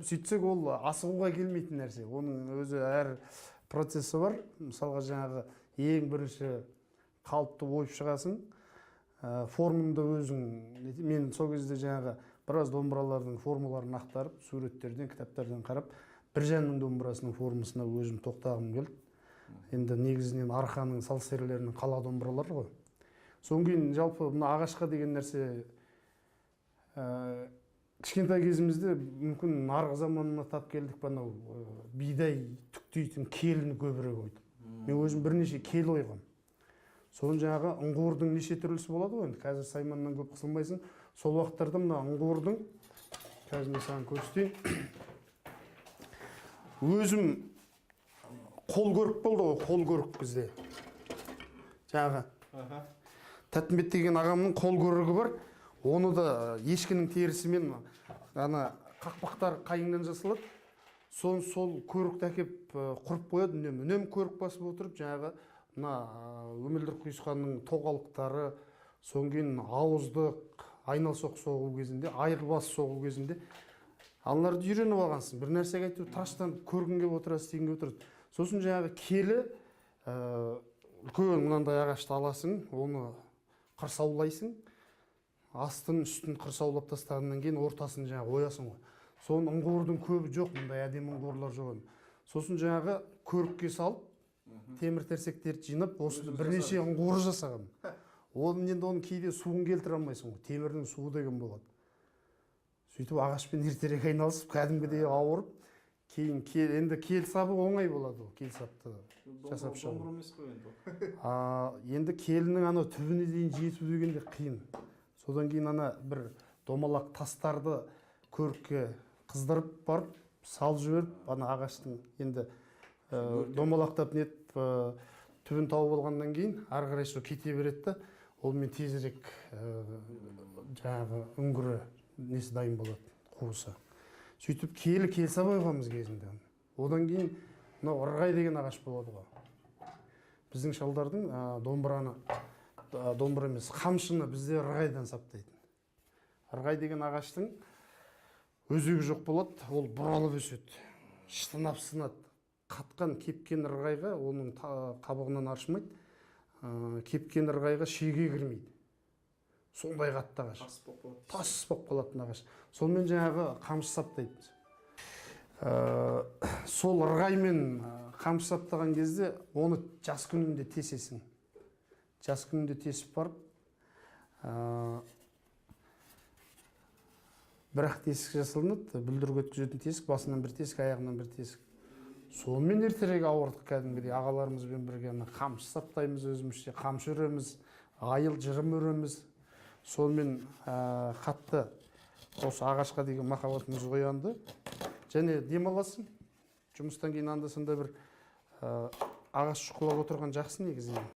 Сөйтсек ол асығуға келмейтін нәрсе. Оның өзі әр процесі бар. Мысалға жаңағы ең бірінші қалыпты ойып шығасың. Формында өзің, мен сол кезде жаңағы біраз домбыралардың формаларын ақтарып, суреттерден, кітаптардан қарап, Біржанның домбырасының формасына өзім тоқтағым келді. Енді негізінен арқаның сал-серілерінің қала домбыралары ғой. Содан кейін жалпы мына ағашқа деген нәрсе кішкентай кезімізде мүмкін арғы заманына тап келдік, банау бидай түктейтін келіні көбірек ойдым. Мен өзім бірнеше кел ойғам. Соның жаңағы ұңғырдың неше түрлісі болады ғой, енді қазір сайманнан көп қысылмайсың. Сол уақыттарда мына ұңғырдың, қазір мен саған көрсетейін. Өзім қол көрік болды ғой, қол көрік бізде. Жаңағы Тәттімбет деген ағамның қол көрігі бар. Оны да ешкінің терісімен ана қақпақтар қайыңнан жасалады. Сол көрікті әкеп құрып қояды, үнем көрік басып отырып, жаңағы өмілдір құйысқанның тоғалықтары, соң кейін ауыздық, айналсоқ соғу кезінде, айырбас соғу кезінде аналарды үйреніп алғансың. Bir нәрсеге айтып, таштан көргің келіп отырасың, істегің келіп отырады. Сосын жаңағы келі үлкен мынандай ағашты аласың, оны қырсаулайсың. Астын үстін қырсаулап тастағаннан кейін ортасын жаңағы оясың ғой. Соның ұңғырдың көбі жоқ, мұндай әдемі ұңғырлар жоқ. Сосын жаңағы көрікке салып, темір терсектерді жинап, осы бірнеше ұңғыр жасаған. Енді оны кейде суын келтіре алмайсың ғой. Темірдің суы деген болады. Сөйтіп ағашпен ертерек айналысып, кәдімгідей ауырып, кейін енді кел сабы оңай болады, кел сапты жасап шығу. Енді келінің ана түбіне дейін жету дегенде қиын. Содан кейін ана бір домалақ тастарды көрікке қыздырып барып, сал жіберіп, ана ағаштың енді домалақтап нетіп түбін тауып алғаннан кейін ары қарай сол кете береді. Ол мен тезірек жаңағы үңгірі несі дайын болады, қуысы. Сөйтіп кел сабай қойғанбыз кезінде. Одан кейін мынау ырғай деген ағаш болады ғой. Біздің шалдардың домбыра емес, қамшыны бізде ырғайдан саптайтын. Ырғай деген ағаштың өзегі жоқ болады, ол бұралып өседі. Шытынап сынады. Қатқан кепкен ырғайға оның қабығынан аршымайды. Кепкен ырғайға шеге кірмейді. Сондай қатты ағаш. Тас болып қалатын ағаш. Сонымен жаңағы қамшы саптайды. Сол ырғаймен қамшы саптаған кезде оны жас күнінде тесесің. Жас күнінде тесіп барып, бір-ақ тесік жасалынады, бүлдіргі өткізетін тесік, басынан бір тесік, аяғынан бір тесік. Сонымен ертерек ауырдық кәдімгідей, ағаларымызбен бірге қамшы саптаймыз өзімізше, қамшы өреміз, айыл жырым өреміз. Сонымен қатты осы ағашқа деген махаббатымыз оянды. Және демаласың, жұмыстан кейін анда-санда бір ағаш шұқылап отырған жақсы негізінен.